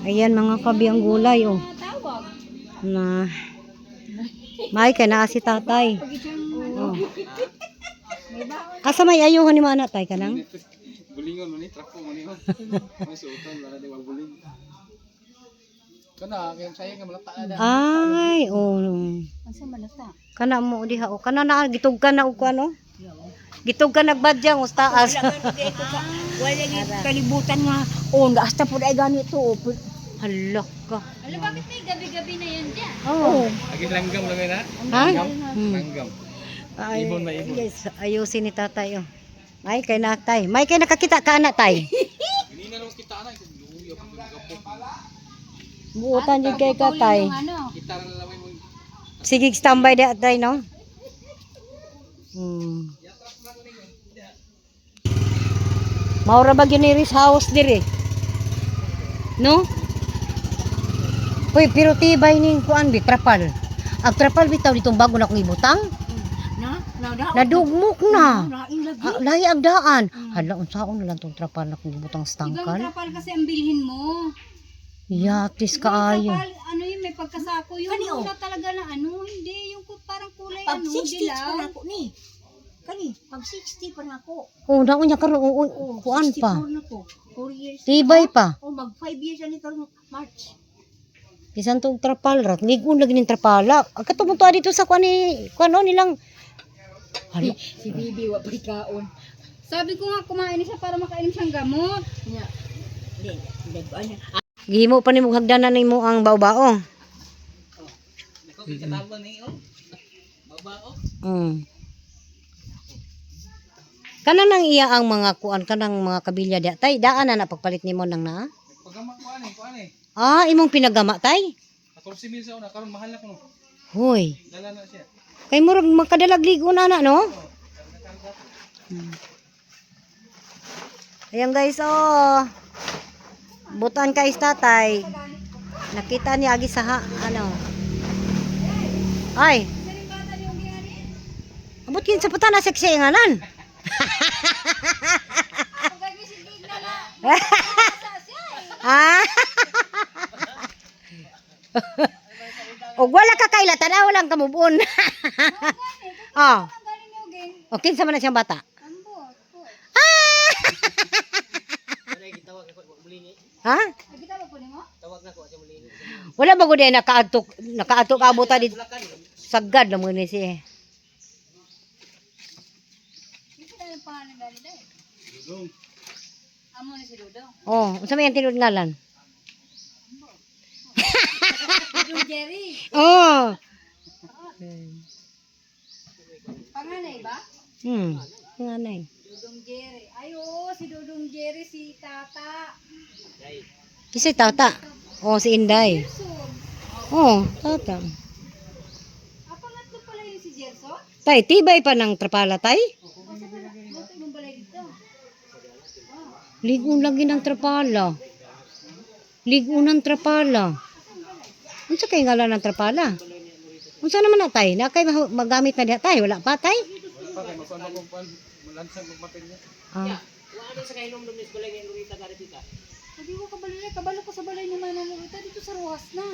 Ayan mga kabi ang gulay oh. Na may kay naa si tatay. Oh. Asa may ayuhan ni mana tay kanang? Bulingon mo ni trako mo ni. Masuotan wala di buling. Kana kay sayang nga malata ada. Ay, oh. Asa malata? Kana mo diha oh. Kana na gitug ka na og ano? Gitug ka nagbadyang ustaas. Wala kalibutan nga. Oh, hasta po ay ganito. Hala ka. Alam, bakit may gabi-gabi na yan dyan? Oh. Agi langgam lang na. Ha? Langgam. Ay, Ibon na ibon. yes, ayusin ni tatay oh. May kay natay. May kay nakakita ka na tay. Hindi na lang kita na kung luya pa gapok. Buutan jud kay katay. Ano? Kita na lang mo. Sige standby da tay no. Maura ba gyud ni Riz house diri? No? Uy, pero tibay ning kuan bi trapal. Ang trapal bitaw ditong bago na kong ibutang. Nadugmok na. Lahi ang daan. Hala, unsaon na lang tong trapal na kung ibutang sa Ibang tangkal. trapal kasi ang bilhin mo. Yatis Ibang kaayo. trapal, ano yun, may pagkasako yun. Kani, Una talaga na ano, hindi. Yung parang kulay Pag ano, 60 pa dilaw. na ako ni. Kani, pag 60 pa na ako. Oh, naon niya karon kuan pa. 64 na to. 4 years. Tibay pa. Oh, mag 5 years na nito March. Bisan tong trapal rat, ligon lagi ning trapala. Ang katong tuwa dito sa kuan ni kuano nilang. Hala, Si Bibi wa pay kaon. Sabi ko nga, kumain siya para makainom siyang gamot. Nya. Hindi ba niya? gihimo pa nimo hagdanan nimo ang baw-bao. Ikaw kitaba ni oh. Babao. Kana nang iya ang mga kuan kanang mga kabilya di tay daan na pagpalit nimo nang na. Pagama ko ani. Ah, imong pinagama tay? 14,000 sa una karon mahal na kuno. Hoy, Dala na siya. kay murag magkadalag ligo na no? Ayan guys, oh. Butan kay tatay. Nakita niya agi sa ano. Ay. Abot kin sa putan na seksi nganan. Ah. Og wala ka kaila tanaw lang kamubon. Oh. Okay sa man siyang bata. Ha? Wala ba gud nakaatok abutan dito. Sagad na mo ni si. Dudong. Amo ni si Dudong. Oh, unsa may tinud ngalan? Dudong Jerry. Oh. Panganay ba? Nanay. Dudong Jerry. Ayo, si Dudong Jerry, si Tata. Kisa tata. Oh, si Inday. Gerson. Oh, tata. Pangatlo pala yun si Gerson? Tay, tibay pa ng trapala tay? Basta pala, buto yung balay dito. Ligo lagi ng trapala. Ligo ng trapala. Unsa kay ngalan ng trapala? Unsa naman na tay? Na kay magamit na diha tay? Wala pa tay? Pa kay masama ko pan malansang magpapel niya. Ah. Sabi ko kabalo ko sa balay ni Manang Lurita dito sa Ruas na.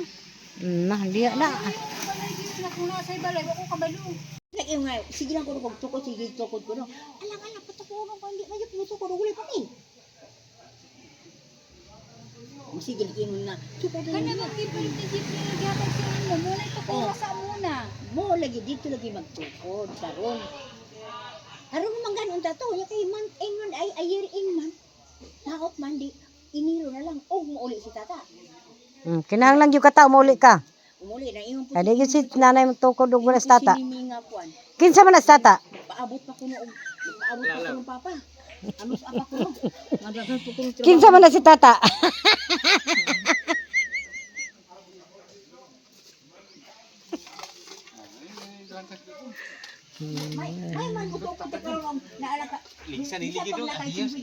Nah, diya na. Yung balay dito na kung nasa balay, wako kabalo. Lagi nga, sige lang ko kung tukod, sige tukod ko no. Alang patukuno ko hindi na yung tukod ko pa ni. Sige lagi mo na. Tukod Kana na. bang tipo yung jeep na nagyatag sa inyo? Muna ito ko sa muna. Mo lagi dito lagi magtukod karon. Karon man ganon tato, ya kay man man ay year in man. Naot man di iniro na lang og mo uli si tata. Kinahanglan gyud kata umuli ka. Umuli na imong Adi gyud si nanay magtukod og wala sa tata. nga kuan. Kinsa man na sa tata? Paabot pa kuno og paabot pa kuno papa. Ano sa apa kuno? Madagan po kuno. Kinsa man na si tata? May man buto ko te karon naala ka. Ligsa ni ligid do. Ayos.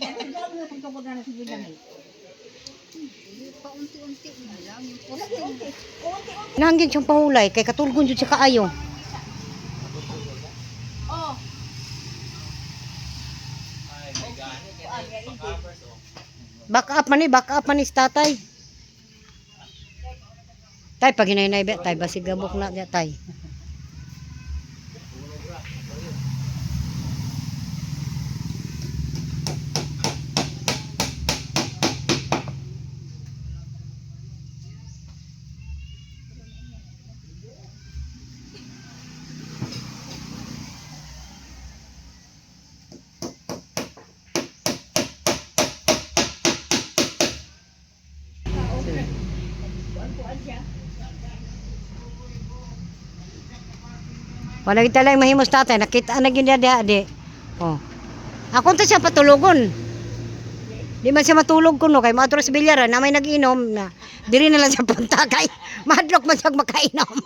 Tukod na sige lang. Paunti-unti na lang. Unti-unti. Nanggin siyang pahulay kay katulgon jud siya kaayo. Oh. Back up man ni si tatay. Tay, pag hinay-hinay ba, tay, basig gabok na niya, tay. Wala kita lang mahimos tatay, nakita na gyud diha di. Oh. Ako to siya patulugon. Di man siya matulog kuno kay maadto sa bilyaran na may nag-inom na diri na lang siya punta kay madlok man siya makainom.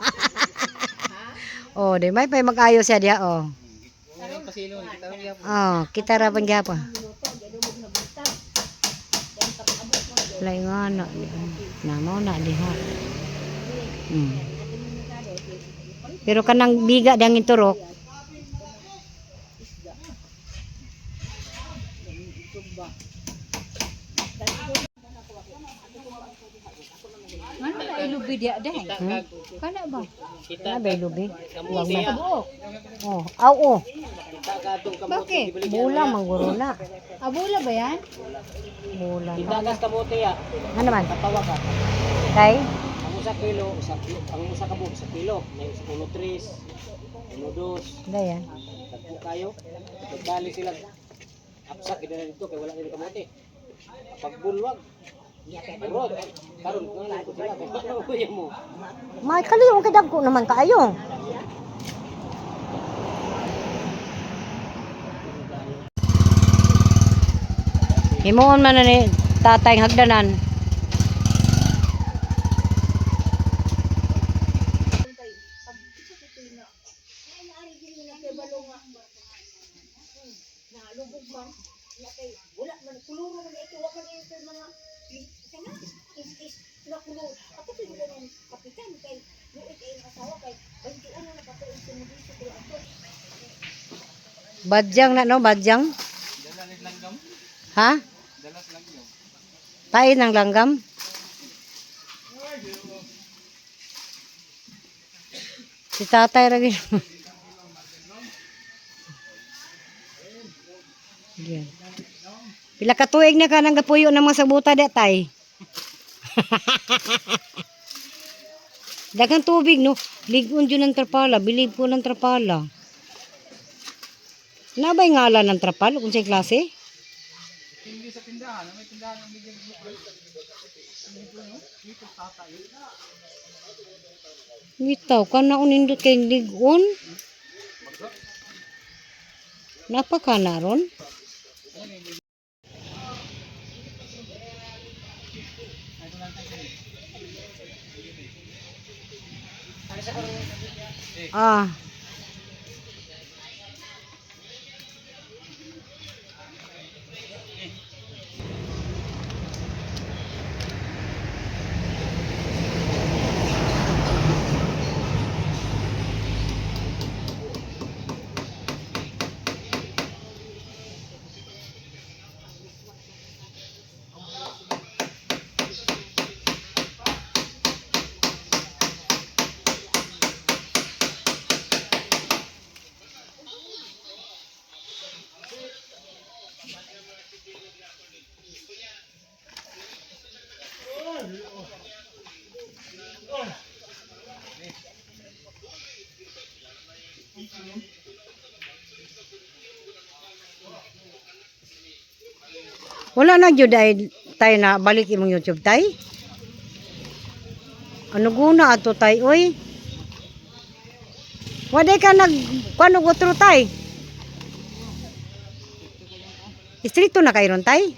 Oh, di may pay mag-ayo siya diha oh. Pasilo ni kita ron Oh, kita ra pan gyapon. Lay nga na. Namo na diha. Pero kanang biga dang turok. Ano na ilubi dia dai? Kana ba? Kita ba lubi? Wag Sa man. buok. Oh, aw oh. Bakit? Bula manggurula. Abula ba yan? Bula. Itagas kamote ya. Ano man? Tawa ka. Kay Ang usa kilo, ang usa ka buok sa kilo, may 1 3, 1 2, dayan. dagko kayo. Pagdali sila. Apsak kita na dito kay wala ni kamote. Pag bulwag. Urod. Karon ko na ko sila kay ano kuya mo. May kaliw kay dagko naman kaayo. Himuon man na ni tatay ang hagdanan. Wala man kuluro man ito, wala man ito mga kana is na kuluro. Ako to yung ganun kapitan kay luit ay asawa kay 21 na patuon sa mga ko ato. Badyang na no, badyang. Dala ni langgam. Ha? Dala sa langgam. Tayo ng langgam. Si tatay ra gyud. Yan. Pila ka tuig na ka nang gapuyo ng mga sabuta da tay. Daghang tubig no. Ligon jud ng trapala, bilib ko ng trapala. Nabay ngalan ng trapal kung sa klase? Hindi sa tindahan, may tindahan ng bigyan bukas. Dito tatay. Bitaw ka na unindot kay ligon. Napaka na ron. Ah. Wala na jud ay tay na balik imong YouTube tay. Ano guna ato tay oy? Waday ka nag kuno gotro tay. Istrito na kay ron tay.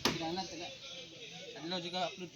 Kailangan taga. Adlaw juga upload.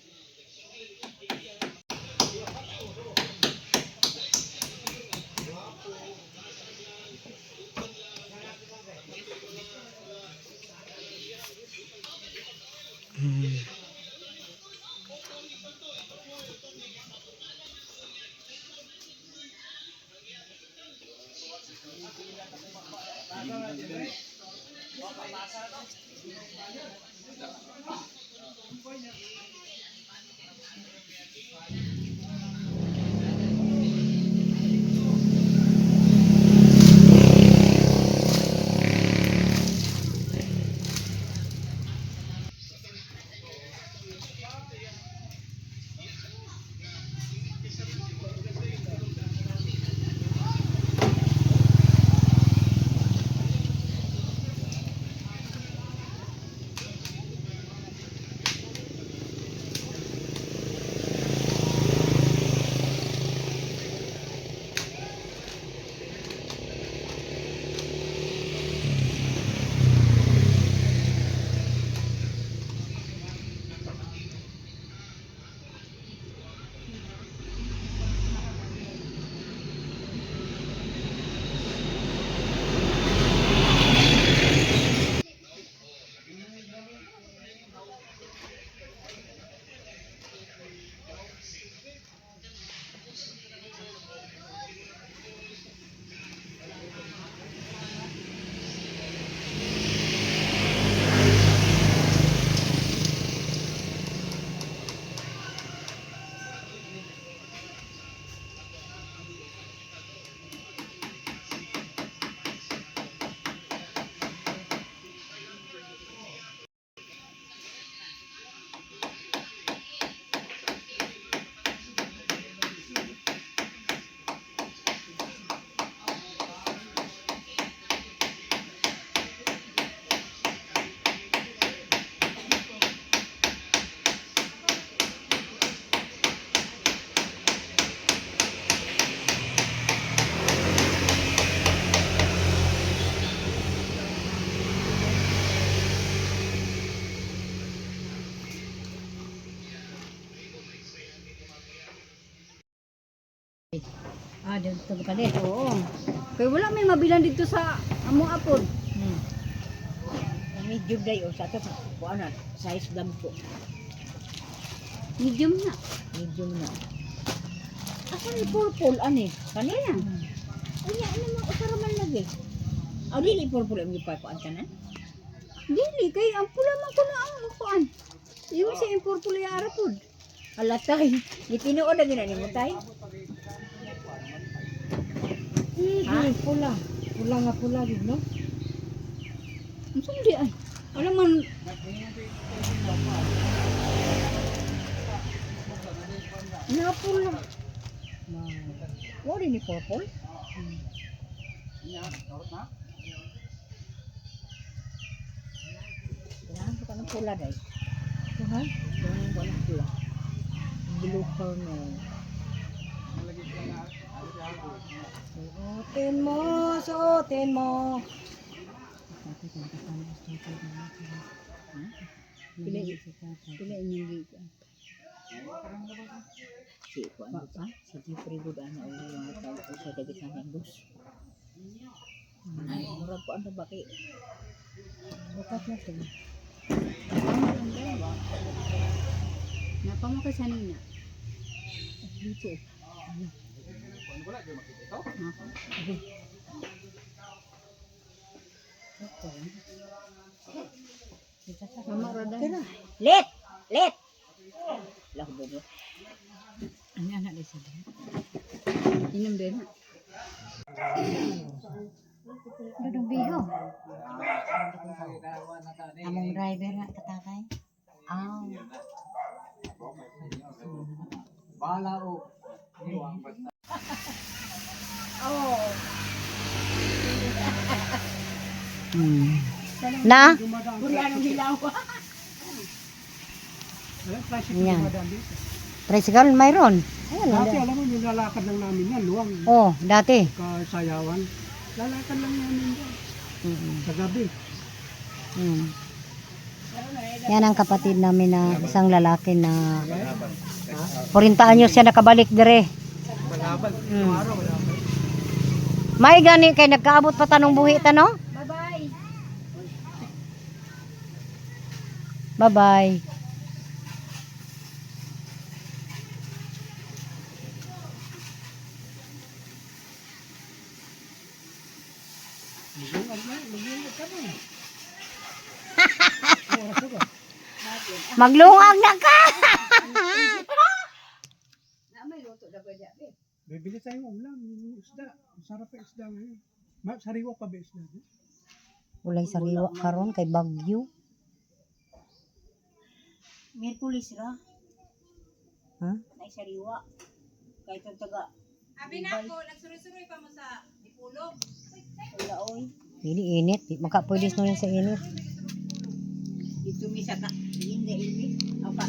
Ah, dito ka palit. Oo. Kaya wala may mabilan dito sa among apod. Medium day o sa ito. Kuha na. Size lang po. Medium na. Medium na. Asan yung purple? Ano eh? Kanina. Ay, ano mo? Usara man lagi. Ah, dili purple ang yung kuhaan ka na? Dili kay ang pula man ko na ang kuan. Yung sa purple ay arapod. Alatay. Di tinuod na ginani mo tay. Ha? Pula. Pula nga pula din, no? Ang sundi ay. Wala man Napula. Wala rin ni purple? Kailangan ko ka ng pula guys. Tuhan. Kailangan ko ng pula. Blue corner. Suotin mo, suotin mo. Pila inyong giga. Si Kuan pa? Si Jeffrey Good ana o mga tao ko sa dagit ng bus. Murag ko ano ba kay bukas na to. napamakay sa nina. Dito. Mama rada. Let! Let! Lah bobo. Ano anak dia sila? Inom din na. Dudong biho. Among driver nga katakay. Aw. Bala o. Na? Wala nang hilaw. Yan. Tricycle, mayroon. Dati alam mo, nilalakad lang namin yan, luwang Oh, dati. kasayawan. Lalakad lang namin yan sa gabi. Mm. Yan ang kapatid namin na isang lalaki na 40 anyos siya nakabalik dire. May gani kay nagkaabot pa tanong buhi no? Bye-bye. Bye-bye. Maglungag na ka. Na may luto da pwede abi. Bibili tayong ulam, yung isda. Masarap pa isda ngayon. Sariwa pa ba isda? Ulay sariwa karon kay bagyo. Merkulis ra. Ha? Nay sariwa. Kay itong taga. Abi na ko nagsuroy-suroy pa mo sa Dipulog. Wala oy. Dili init, di makapwedis no sa init. Dito mi sa ka. Hindi ini. Apa?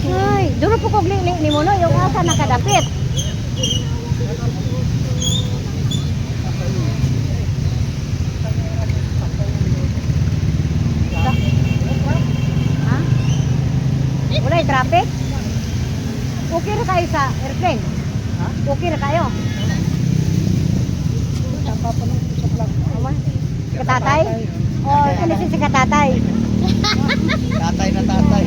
Ay, duro po kog ni mo no yung asa nakadapit. Ha? Wala yung traffic? Okay na kayo sa airplane? Ha? Okay na kayo? Katatay? O, ano si katatay? Tatay na tatay.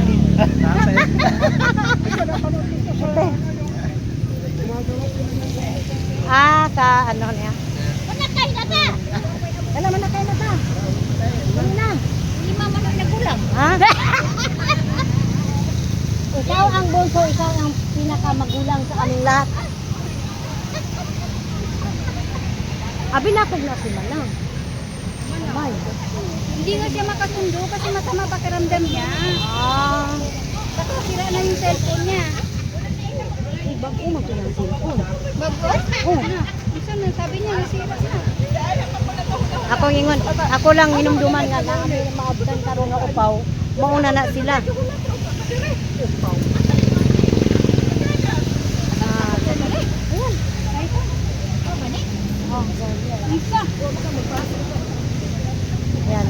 Sa ano niya? Manakay na ta. Wala man na kayo na ta. Ano na? Lima man ang nagulang. Ha? Ikaw ang bunso, ikaw ang pinakamagulang sa aming lahat. Abi na kog na sila lang. Bye. Hindi nga siya makasundo kasi masama pakiramdam niya. Ah, Kasi sira na yung cellphone niya. bago magkulang cellphone. Bago? Oh. Ano? Isa na sabi niya nasira na. Ako ingon, ako lang inumduman nga na kami maabtan karon nga upaw. Mauna na sila. Upaw. Ah, ayan. Oh, Isa. yan.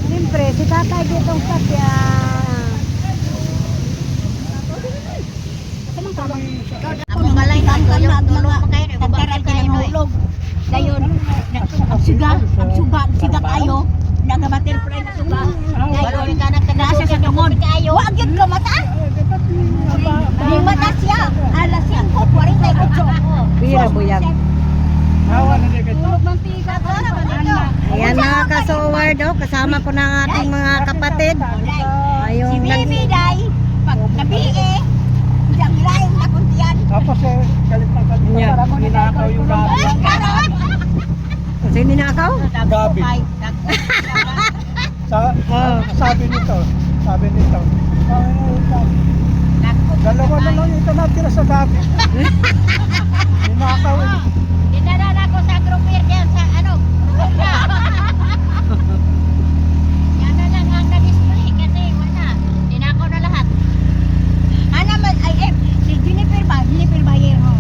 Siyempre, si tatay ditong sakya. Ako malay na tulog pa kayo, tantaran ka ng hulog. Dayon, ang suga kayo. Nagabatir pa rin ang suga. Dayon, nasa sa tungod. Wag yun ka mata. Di mata siya. Alas 5:48. Bira buyag. Hawa na din kayo. Ayan mga ka-soward, oh, kasama ko ng ating mga kapatid. Si Ayong Bibi day, pag gabi isang laing na kuntiyan. Tapos galit na galit. Masarap ninakaw yung gabi. Kasi ninakaw? Gabi. Sabi nito. Dalawa na lang ito natira sa gabi. Ninakaw. Dinadala ko sa grupir diyan sa Yan na lang ang na-display kasi wala. Dinako na lahat. Man, si Jennifer Bayer ho.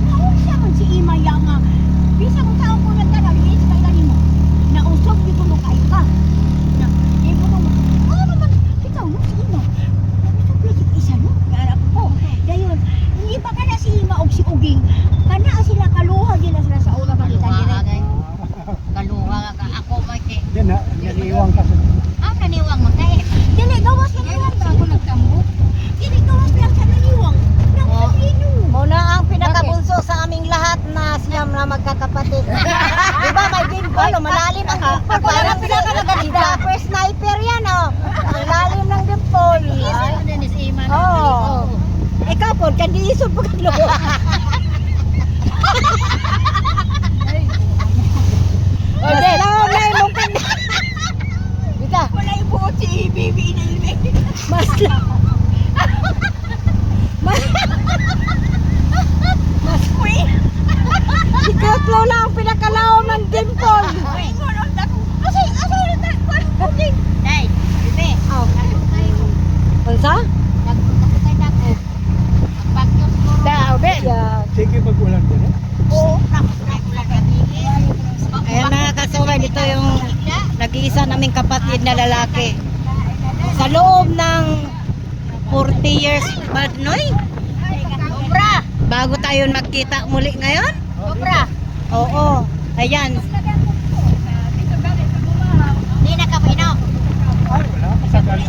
Nausya man si Ima yang bisa kung saan ko nagdala, linis ka gani mo. Nausog di ko mo kayo ka. Di ko mo. Naman, ikaw no si Ima. Isa no, garap ko. Dayon, hindi pa kana si Ima og si Uging. Kana sila kaluha gila sila sa una pagitan dire. Kaluha ka ako may kay. Yan na, naniwang kasi. Naniwang man kay. Dili gawas ka niwang sa ako nagtamo. Dili gawas lang sa naniwang. Nakapino. Muna ang pinakabunso sa aming lahat na siyam na magkakapatid. Diba may dimple, oh, malalim ang dimple. Parang pinakalaganida. First sniper yan, oh. Ang lalim ng dimple. Oo. Ikaw po, kandi isod po kalo. Mas launay mong kandi. Bita. Wala yung buot si Bibi na yun. Mas ikatlo na ang pinakalaom ng dimple. Unsa? Sige, pag-ulan ko na. Ayan mga kasaway, dito yung nag-iisa naming kapatid na lalaki. Sa loob ng 40 years, Noy? Bago tayo magkita muli ngayon? Oo. Ayan. Ay, wala. Masagal.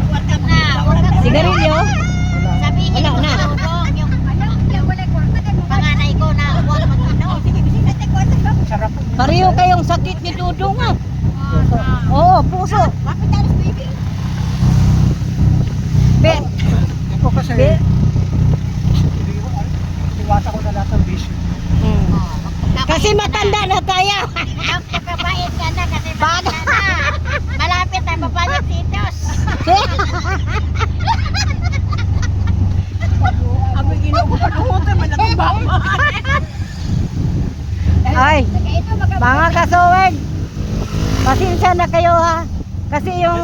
Sigarilyo? Wala na. Panganay ko na huwag mag-ino. Sarap. Pareho kayong sakit ni Dudong ah. Oo, puso. Kapitalis baby. Bet. Ako kasi, Bet. iwasa ko na lahat ng bisyo. Kasi matanda na tayo. Napakabait ka na kasi bata na. Malapit na papayag si Itos. Abi ginugupan-uhutan man ang bama. Ay, mga kasoweg, pasensya na kayo ha. Kasi yung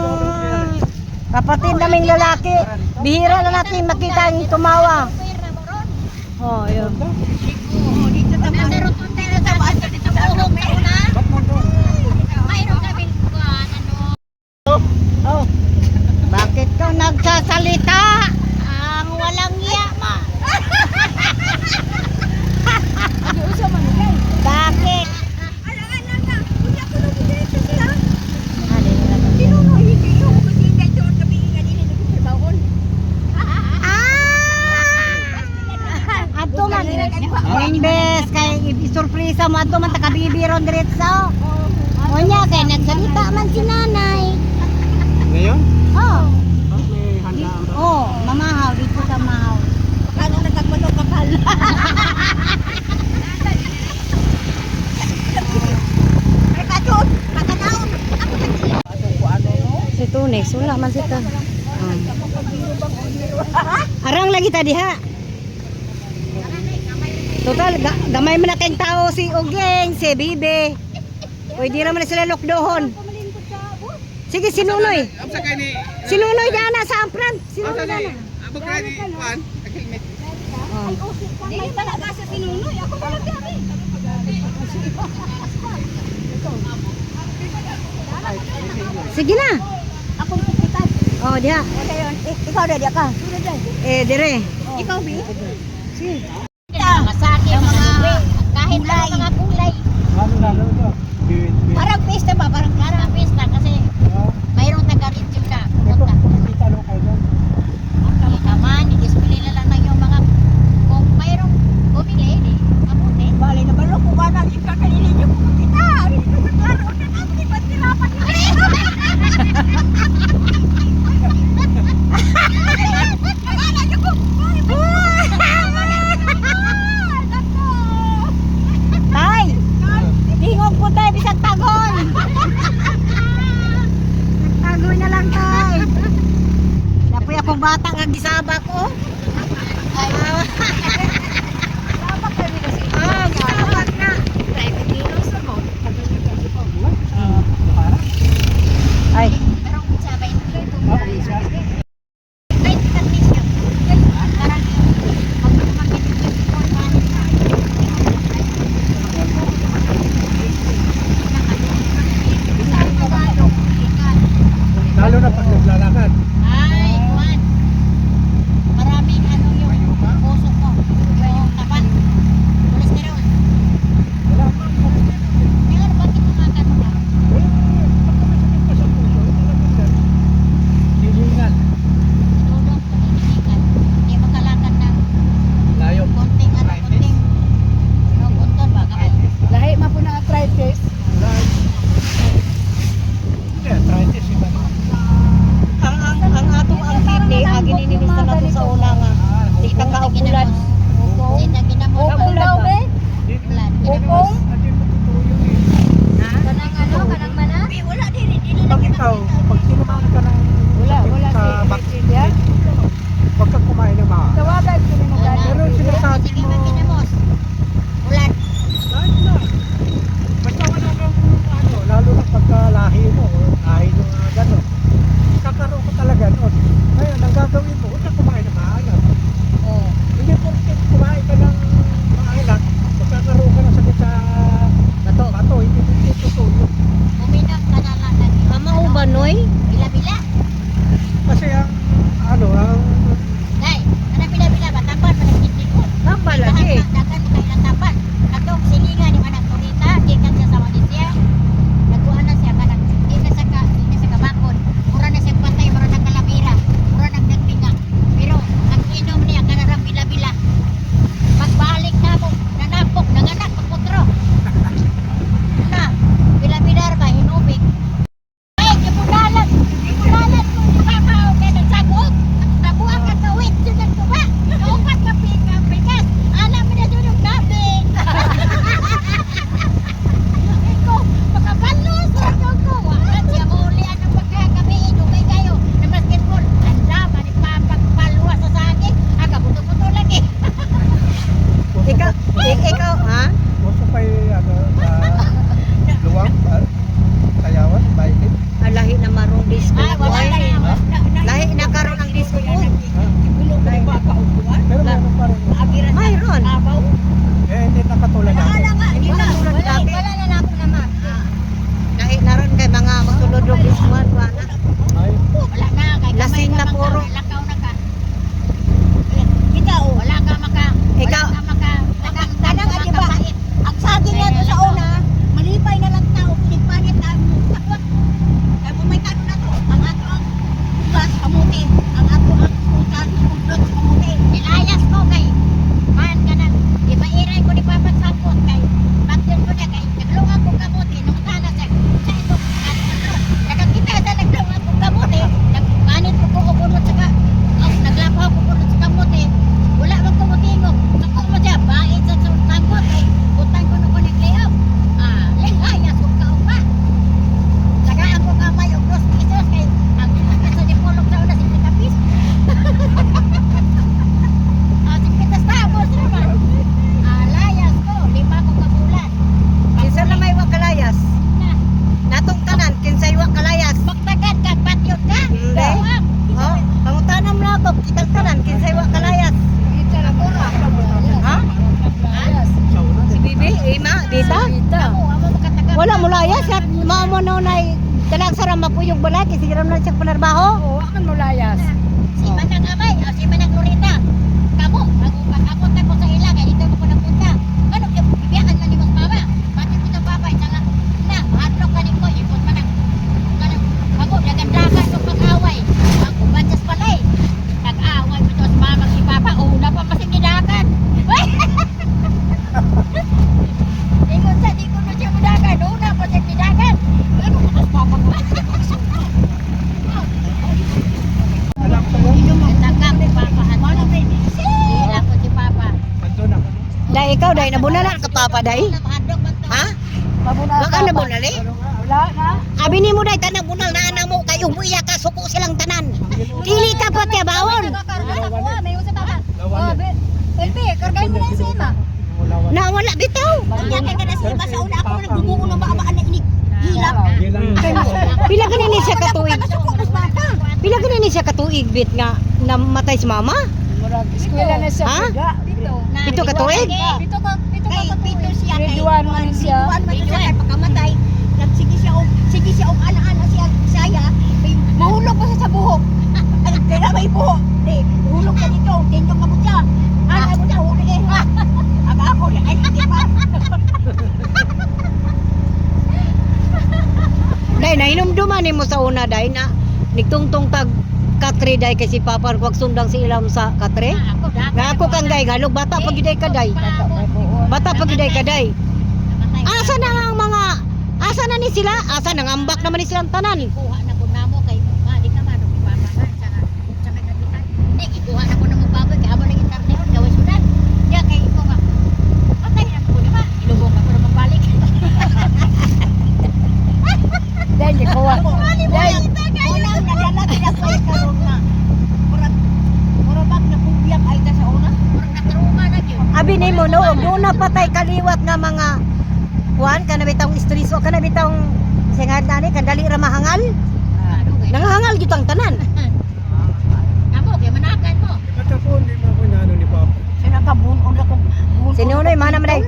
kapatid naming lalaki, bihira na natin makita yung tumawa. Oh, yun. Dito naman. Nasa rotonda na sa baan. Dito sa buhok meron na. Ba't mo doon? Mayroon kami kuhan. Oh, bakit ka nagsasalita? Ang walang yama. Bakit? Ato man. Imbes kay isurpresa mo ato man takabibiron diretso. Onya kay nagsalita man si nanay. Ngayon? Oh, May handaan ba? oh, mamahaw dito sa mahaw. Ano natagpuan ng kapal? Rekadyon, matanaon. Si Tunex, wala man sita. Arang lagi tadi ha. Total, gamay man na kayong tao si Ugeng, si Bibi. Pwede naman na sila lokdohon. Sige, sinunoy. Amsa kay ni Sinunoy dana sa ampran. Sinunoy dana. Abo kay ni Juan, helmet. Dili pa na sa sinunoy. Ako pa lang dami. Sige na. Ako pipitan. Oh, diha. Ikaw na diya ka. dire. Ikaw, Bi? Masaki, mga kahit mga kulay. Ano na ito? Parang pista ba? Parang pista kasi mayroong taga-ritual ka. Ito, Pumunta. kumikita lang kayo doon. Hindi naman, i-display na lang yung mga kung mayroong bumili, mabuti. Bali na balo ko ba na ika kanina niyo ko kita. Ito sa klaro na namin di ba tirapan. Akala niyo ko. Tay! Tingog po tayo, bisag tagon! Tagoy na lang tay! Napoy akong bata nga gisabak ko. Ay, gisabak na. Ay, Pero kung sabay ito, Ah, kahit at least yun. Parang magpapakit yung support Lalo na pag naglalakad. Ay, Juan. Maraming ano yung puso mo. Yung taba. Cholesterol. Wala pa. Kaya bakit kumakan mo? Silingan. Tulong, paninigikan. Hindi makalakad ng Layo. konting bunton ba? Kapag Lahi man po na arthritis. Hindi, arthritis iba na. ang atong ang kidney, agin inimis na nato sa una nga. Di ka kaupulan. Sita ginamos. Upong daw, be? Ulan. Upong? Hindi mo totoo yun eh. Kanang ano? Kanang mana? Wala din. Dili Pag ikaw, pag tinumaan ka ng sa bakterya, huwag kang kumain ng mga. Tawagan ko ni mo gani. Pero sinasabi Sige mo, man ginamos. Ulan. kahit na. Basta wala kang ano, lalo na pagka lahi mo, o lahi mo gano'n. Kakaroon ko talaga noon. Ngayon, ang gagawin mo, huwag kang kumain ng maalat. Oh. Hindi porket kumain ka ng maalat, magkakaroon ka ng sakit sa Bato. bato, hindi tutulog. Uminom ka na lang ng Ama uba noy? bila-bila. Kasi ang ano, ang Day, ano bila-bila ba? Tapan pa ng kidney ko. Nambal Dagan lagi. dagan mo kayo ng tapan. Atong silingan yung anak ko rita, di kan siya sa Malaysia. Nagkuhan na siya kanang di na sa kabakon. Mura na siya patay, mura na kalabira, mura na nagpinga. Pero ang inom niya kanarang bila-bila. Pagbalik na mo, nanapok, nanganak, pagputro. Na, bila-bila ba, hinubig. Ay, ibulalan ko, ipapaw, kaya nagsagog. Nabuha ka sa wit, yun ang tuba. Naupat ka pigas. Alam mo na doon yung gabi. Ikaw, makabalos. Ikaw, wakan siya maulian ng pagkagabi. Inugay kayo na basketball. Anda, manipapagpaluwa sa saging. Aga, buto-buto lagi. Ikaw, ha? gusto pa ano, luwang, sayawan, baikin. Lahi na marong disco. Ay, wala boy. na. Lahi na karon ang disco ko. Bulong ko ba kaupuan? Pero meron pa rin. Mayroon. Abaw? Eh, hindi na katulad natin. Hindi na tulad dati. Wala na ako naman. Lahi na ron kay mga magsulod og diswan wala. Ay, Wala na. Kay Lasing na puro. Lakaw na ka. Ikaw, wala ka maka. Ikaw. Wala ka maka. Kanang adi ba? Ang saging nga to sa una, malipay na lang tao, pinipangit na takwak. Kaya pumaykan na to, ang ato ang bugas, kamuti. Ang ato ang bugas, kudlot, kamuti. Nilayas ko kay. Man ka na. Di ba iray ko ni Papat Sampot kay. Bakit ko na kay. Naglungan ko kamuti. Nung tala sa ito. Nakakita sa naglungan ko kamuti. Nagmanit ko ko bunot sa ka. Naglapaw ko bunot sa kamuti. Wala bang kumutingog. Ako mo siya. Bait sa sangkot. Ay, utang ko na ko naglayaw. Layas ko ka pa. Sagaan ko kamay og 2 pesos kay. Ang sa dipolog sa una 50 kapis. Si Pitas Tamos naman. Layas ko. 5 ko kabulan. Kinsa na may wa kalayas? Na. Natong tanan kinsay wa kalayas. Magtagat ka. Patyot ka. Hindi. Dawang. Oh, pangutanam na ako kitang tanan kinsay wa kalayas. Ha? sauna. Si Bibi, Ima, Dita? Amo makatagat. Wala mo layas at mao mo na unay talag sa ramapuyog balaki sige ram na siya panarbaho. Oo, akan mo layas. Si Manang Amay, o si Manang Lorita. Kamu, ako tako sa ila, kaya dito ko napunta. Ano, ibiyakan na ni Mas Mama. Pati ko sa Papa, isang na, mahadlok ka rin ko, ipon Manang. Ako, nagandakan ng pag-away. Ako, bansas palay. Nag-away mo sa Mama, si Papa, una pa masinidakan. Ingon sa, di ko na siya mudakan, una pa masinidakan. Ano ko sa Papa ko? Alam ko yun. Nagtagap ni Papa. Hila ko si Papa. Nandun ako. Dahil ikaw, dahil nabunala ka papa, dahil. Mahadlok man to. Ha? Mabuna Baka nabunali? Wala na. Abi ni mo dahil tanang bunal na anak mo, kayo umuiya ka, suko silang tanan. Dili ka pa tiya bawon. May usap pa. Lawan yan. Elbi, kargahin mo na yung sema. Lawan. Nawala bitaw. Pagyakin ka na si Iba sa una ako nagbubungo ng maabaan na inig. Hilap. Hindi lang yun. Pila ka ni siya katuig. Nakasuko mas Papa. Pila ka ni siya katuig bit nga namatay si mama? Eskwela na siya. Ha? Dito. Pito ka tuig? Pito ka Pito siya kay. Grade 1 man siya. Grade 1 man siya kay pagkamatay. Sige siya og ana-ana siya saya. May mahulog pa siya sa buhok. Kaya may buhok. Di, hulog ka dito. Tindong ka mo siya. Ana mo siya, huli eh. Aga ako, ay hindi pa. Dahil nahinumduman ni mo sa una dahil na nigtungtong tag katre dahil kasi papa wag sundang si ilam sa katre. Nga ako kang day galog bata pag giday kaday. Bata pag giday kaday. Asa na ang mga asa na ni sila? Asa nang ambak naman ni silang tanan. Kuha na ko namo kay malik naman og Papa na sa kagabitan. Di ikuha na ko namo Papa kay amo nang internet gawin sudan. Ya kay ko nga. Patay na ko naman. Ilubong ako na magbalik. Dahil di kuha. Dahil unang nalalaki na ko karon na. Murag na kubiyak ay ta sa una. Murag natruma na gyud. Abi ni mo no, doon na patay kaliwat nga mga kuan kana bitang istriso kana bitang singad ani kadali ra mahangal. Nangahangal gyud ang tanan. Amo kay manakan mo. Katapon, di mo ako ano ni Papa. Sinakabunon ako. Sinunoy mana man day.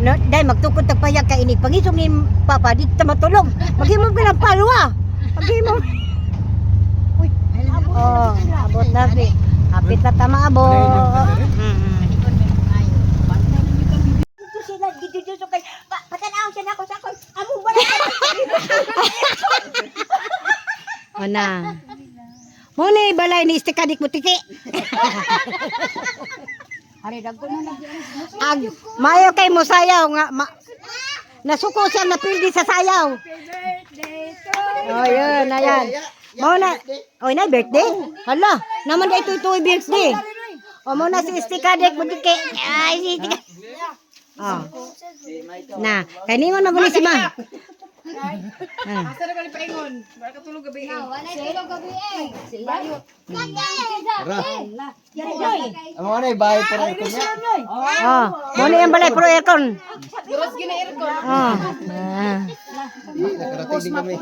No, dahil magtukod tagpayag ka ini pangisog ni papa di ta matulog. Maghimog ka ng palwa. Maghimog. Oh, abot na bi. Hapit na tama abot. Ito sila dito kay patanaw siya nako sa kon. Amo ba na? Ana. Muna balay ni istikadik mo tiki. Ari dagko na lagi. Ag mayo kay mo sayaw nga nasuko siya napildi sa sayaw. Oh, yun, ayan. Mau na, oy na birthday? Hala, naman da ito birthday. O mo na si istikadik mo tiki. Ay, si istikadik. Oh. Na, kaningon maguli si ma. Asa na ba ni paingon? Baka tulog gabi. Ang mga na, bahay para ito niya. Oh, mo na yung balay pro aircon. Duros gina aircon. Oh. Nakarating din kami.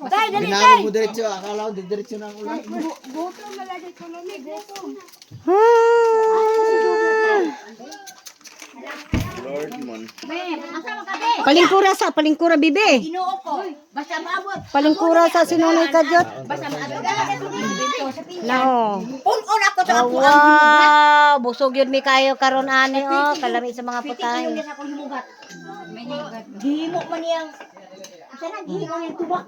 Dahil dali. Binawag mo diretso, akala ko diretso na ang ulan. Gutom na lagi ko lang eh. Gutom. Palingkura sa, palingkura bibi. Ginoo ko. Basta maabot. Palingkura sa sinunay kadyot. Basta maabot dito sa pinya. Nao. Punon ako sa ako ang Wow, busog yun mi kayo karon ani oh, kalami sa mga putay. himugat. Ako himugat. Himo man niyang. Asa na himo niyang tubak.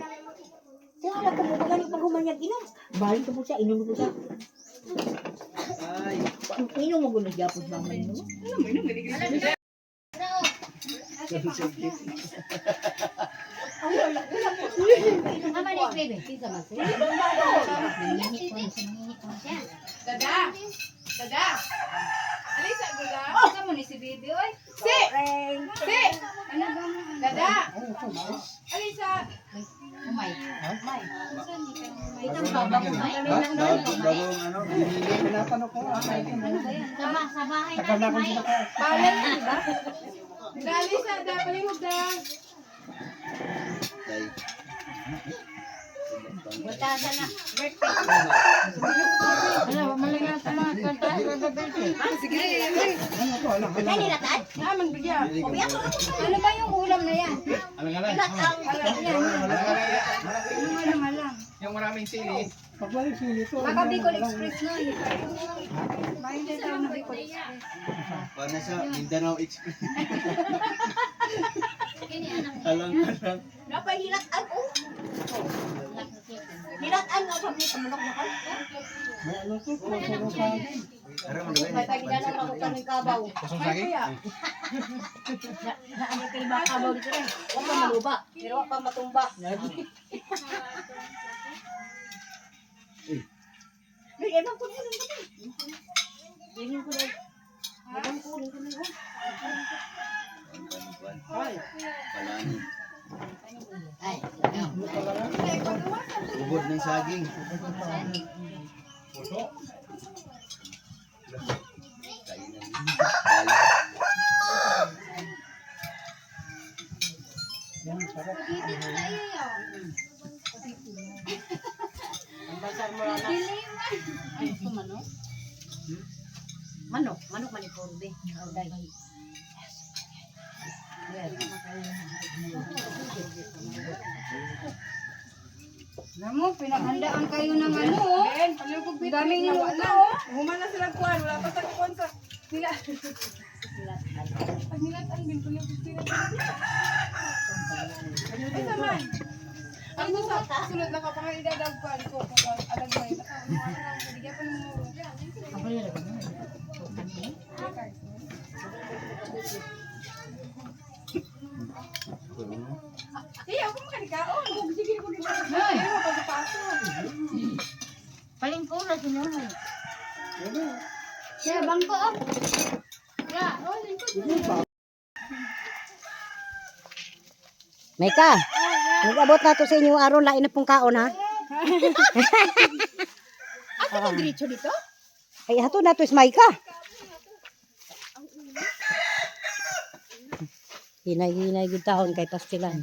Siya na ko mo gani pag humanyag ina. Balik ko po siya, inom ko siya. Ay, inom mo gulo gyapon ba mo inom? Ama ni baby, pizza man siya. Dada. Dada. Alisa dada. Asa mo ni si Bibi oy? Si. Si. Dada. Alisa. Umay. Bagong ano, binili. Tinatanong ko, Sa bahay tagal na akong natin, May. sinakain. Palan di ba? Da Alisa, da palihog da. Butasan na. Dali ratan? Ano ba yung ulam na yan? Yung maraming sili. Pagbalik siya dito. Baka Bicol Express na. Bayan na tayo ng Bicol Express. Para sa Mindanao Express. Alang. Napahilataan ko. Hilataan nga sabi ko manok na ko. May ano to? Puro sa akin. Ara mo dawin. Kaya ginala ko ka ng kabaw. Kusong saging? Ano kay ba kabaw dito rin? Huwag pa maluba. Pero huwag pa matumba. Ay, ebang ko din. Tingin ko na. Ebang ko din. Palani. Ubod ng saging. Yan, sarap. Manok man ipurbe. Namo, pinaghandaan kayo ng ano, oh. Daming niluto, oh. Humana sila kuwan, wala pa sa kuwan sa nila. Pag nilatan, bintuloy ko sila. Ay, naman. Ang gusto, sunod na kapag idadagpan ko, kapag adagway, baka mga lang, bigyan pa ng muro. Iya, ako makanikaon. Sige ko din. Ay, mapagpaso. Palingkura sinuno. Siya, bangko, oh. Ya, oh, lingkod. May ka. Nag-abot na to sa inyo aron lain na pong kaon ha. Ako na diretso dito? Ay hato na to is may ka. Hinay-hinay gud tahon kay pastilan.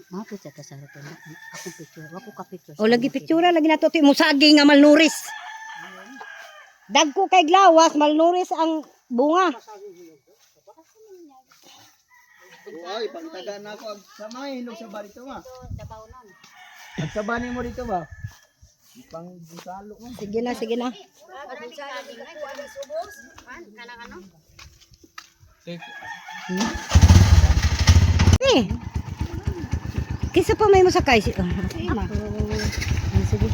Mapit sa kasarapan. Ako picture. Ako ka picture. O lagi pictura lagi na to ti mo saging nga malnuris. Dagko kay glawas malnuris ang bunga. Ay, pangtaga na ako sa mga hinog sa bar dito ma. Dabaw nun. At sa bani mo dito ba? Pang busalo mo. Sige na, sige na. Kanang ano? Eh. Kisa pa may masakay si. Sige.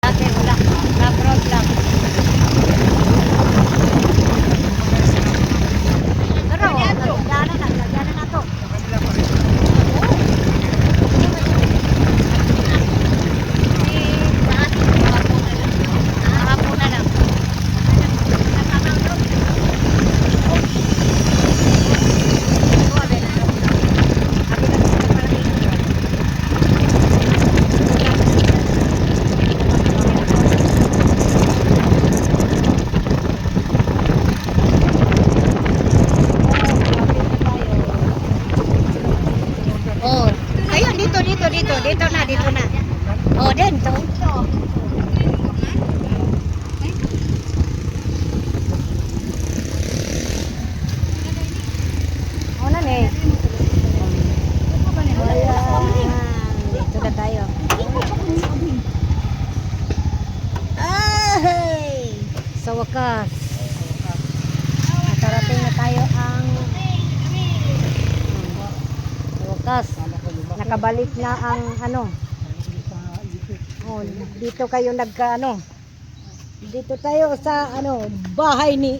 Dati wala. Nagrod lang. Pero, lagyanan na to. Oh, ayun dito na. Oh, dito. Oh, na ne. Dito na tayo. Ay! Sa wakas. Nakarating na tayo ang sa wakas. Nakabalik na ang ano. Oh, dito kayo nagka-ano. Dito tayo sa ano, bahay ni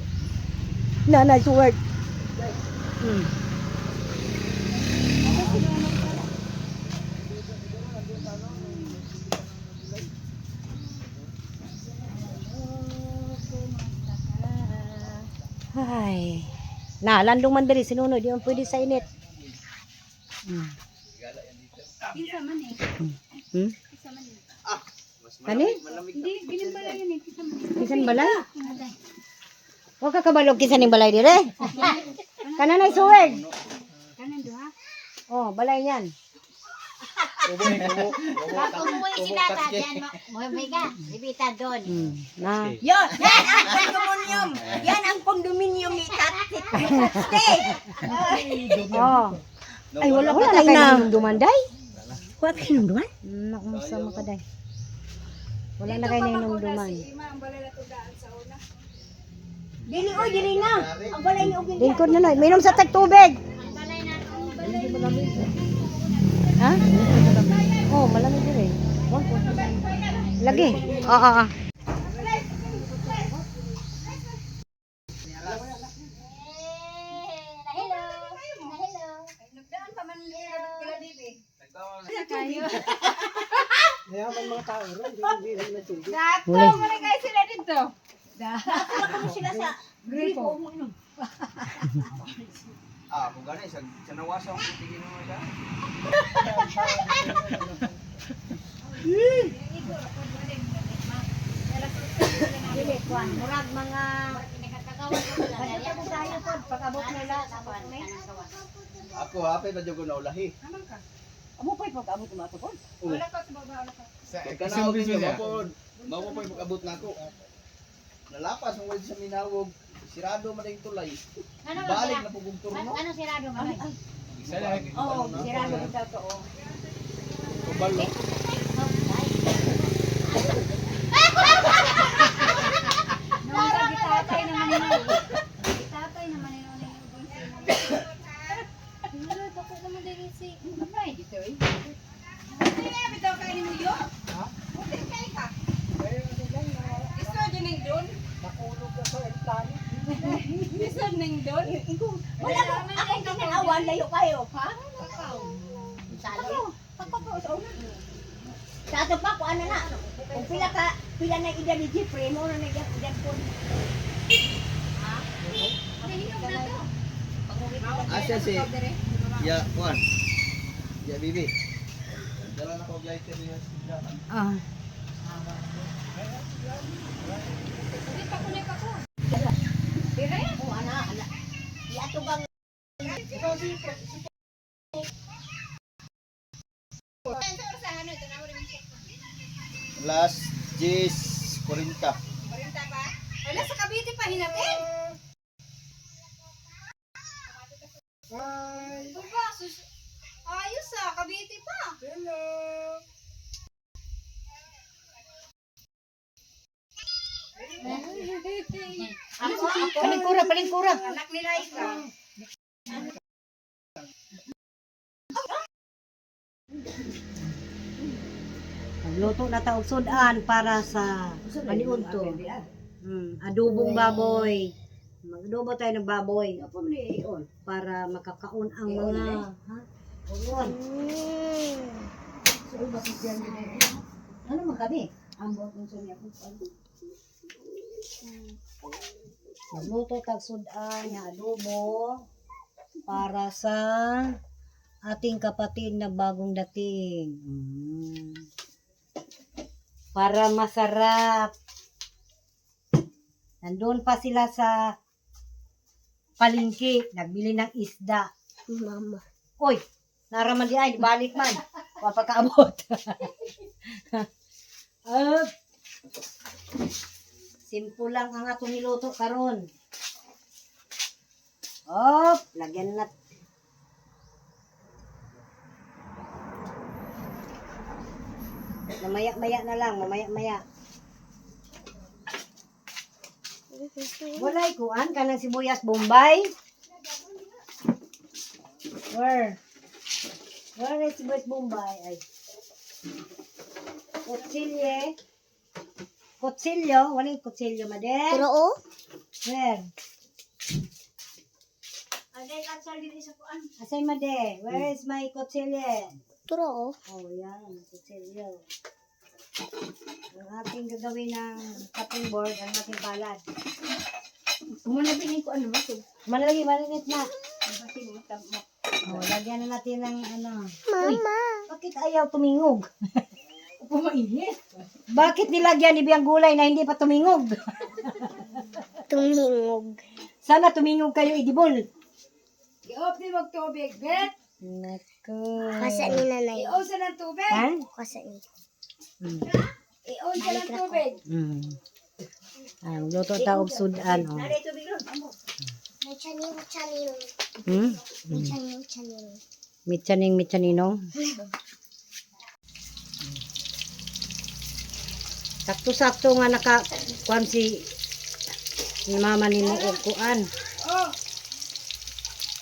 Nanay Suwert. Ay. Na, landong man diri sinunod, di man pwede sa init. Kinsa man eh. Hmm? Kinsa man eh. Kani? Hindi, ginambala yun eh. Kinsa man eh. Kisan balay? Huwag ka kabalog kisan ng balay dire. Kananay Suwert. Kanan do ha? Oh, balay niyan. Pag umuwi sila ka, yan mo. Mega, ibita doon. Na. Yan! Yan ang condominium! Yan ang condominium ni Tati. Stay! Oh. Ay, wala na kayo nang dumanday. Wala kayo nang duman? Nakumsa mo ka day. Wala na kayo nainom-duman. Dili oy, dili na. Ang balay ni Ugin. Lingkod na lang. Minom sa tagtubig. Ha? Oh, malamig din eh. Lagi. Oo. Mayaman mga tao ron, hindi rin natubig. Huli. Ako sila sa gripo mo inom. Ah, kung gano'n, sa nawasa akong titigin mo siya. Dili, kuan. Murag mga... Pag-abot nila. Ako, hapit na dyan ko naulahi. Amo pa'y pag-abot mo ato ko. Pagka naugin nyo, mako po yung pag-abot na ako. Nalapas, ang wala sa minawog. Sirado man yung tulay. Balik na pugong turno. Ano sirado mo? Isa lang. Oo, sirado ko sa to. Kubalo. Gitatay naman yun. Gitatay naman yun. Nakulog na sa aeroplano. Wala ko, akong tinanawan, layo kayo, ha? Ako sa una. Sa ato pa, kung ano na, kung pila na edad ni Jeffrey, mo na edad po. Asya si... Ya, Juan. Ya, Bibi. Dala na ko gaya niya. Ah. Oh, ana. Di ato bang Last 10:40. Wala sa Cavite pa hinapin. Ayos ah, Cavite pa. Palingkura, palingkura. Anak ni Raika. Luto na taog sudan para sa paniudto. Adobong baboy. Mag-adobo tayo ng baboy para makakaon ang mga uwan. Ano man kami? Magluto tag sudan nga adobo para sa ating kapatid na bagong dating. Para masarap. Nandun pa sila sa palengke, nagbili ng isda. Mama. Oy, naraman di ay, balik man. Papakaabot. Simple lang ang atong niluto karon. Lagyan na. Mamaya-maya na lang, mamaya-maya. Walay kuan kanang sibuyas Bombay. Where is sibuyas Bombay? Ay. Kutsilyo, walay kutsilyo made. Pero oh, Where? agay kansal dili sa kuan. Asay made. Where is my kutsilyo? Pero oh, Oh, yan, kutsilyo. Ang ating gagawin ng cutting board, ang ating palad. muna pinin ko ano ba to? Malalagi, malinit na. Kasi mo tamo. Oh, lagyan na natin ng ano. Mama! Bakit ayaw tumingog? Pumainit. Bakit nilagyan ni Biyang gulay na hindi pa tumingog? Tumingog. Sana tumingog kayo, idibol. I-off ni magtubig, bet. Nako. Kasa ni nanay. I-on sa ng tubig. Ha? Kasa ni. I-on sa ng tubig. Luto taog sudan. Oh. Nanay tubig ron. May chaning. Hmm? May chaning. Mitsaning mitsaninong. Sakto-sakto nga kuan si mama ni mo og kuan.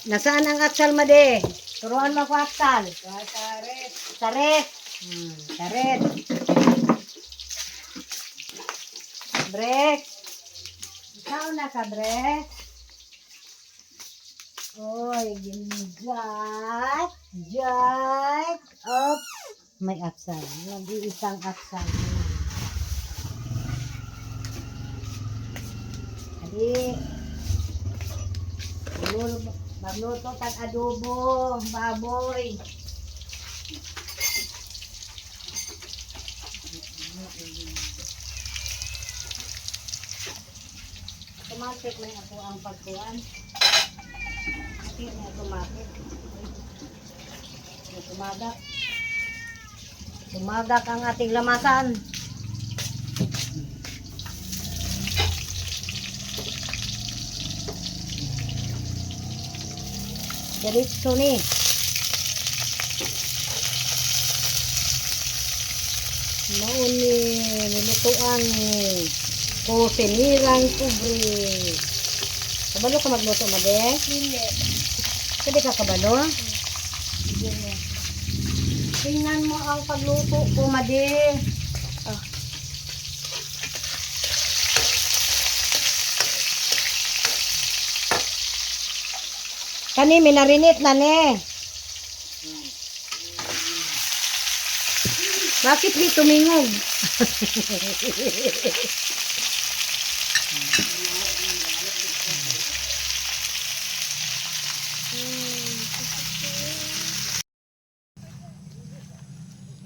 Nasaan ang aksal made? Turuan mo ko aksal. Taret. Taret. Taret. Break. Ikaw na ka, break. Oy, ginjat. Jat. Up. May aksal. Nag-iisang aksal. Adi. Magluto tag adobo, baboy. Automatic may ako ang pagkuhan. Hindi na automatic. Tumagak. Tumagak ang ating lamasan. Diretso ni. Mauni, nilutuan ni. Kusinirang kubre. Kabalo ka magluto, Made? Hindi. Pwede ka kabalo? Hindi. Tingnan mo ang pagluto ko, Made. Kani, minarinit na ne. Bakit di tumingog?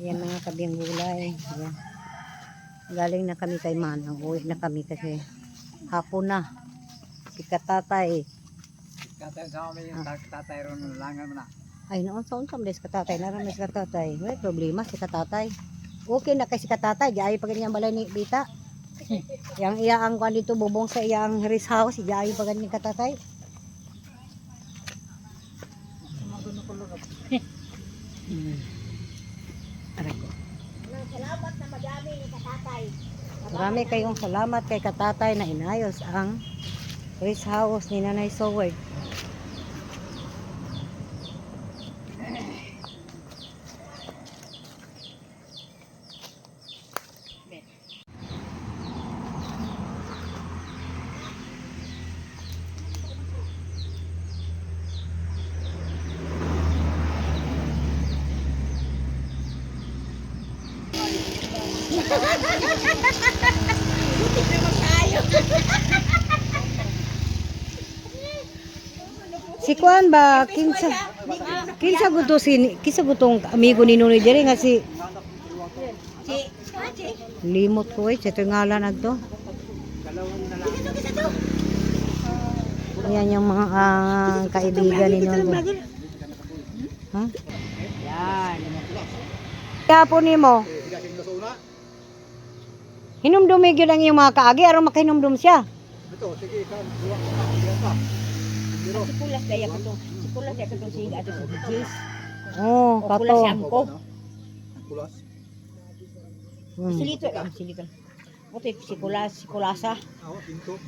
Yan mga kabing gulay. Yan. Galing na kami kay Manang. Uwi na kami kasi hapon na. Si Katatay. Katay sa amin yung tatay ron langan mo na. Ay, noon sa unsam des Katatay. Naramay si Katatay. May problema si Katatay. Okay na kay si Katatay. Di ay pa ganyan balay ni Bita. Yang iya ang kwan dito bubong sa iyang rest house. Di ay pa ganyan Katatay. Aray ko. Salamat na madami ni Katatay. Marami kayong salamat kay Katatay na inayos ang rest house ni Nanay Soward. Si Kuan ba kinsa gutong amigo ni Nunoy diri nga si limot ko sa tingalan adto. Ayan yung mga kaibigan ni Nunoy. Ha? Yan. Kaya po nimo. Hinumdumi gyud ang iyong mga kaagi aron makahinumdum siya. Ito, sige, kan. Duwa ka. Sikulas daya ko to. Sikulas daya ko to si ato sa Jis. Oh, Kulas kato. siyam ko. Kulas. Silito ka, silito. Ote sikulasa. Awa, pinto.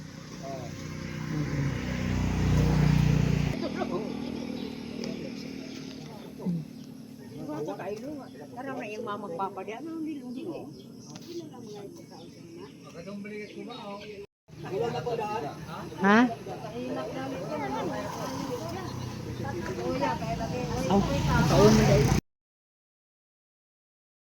Wala ka ilo. Karang na yung mama papa dia nang dilung-dilung. Ha? Kaon mo dai.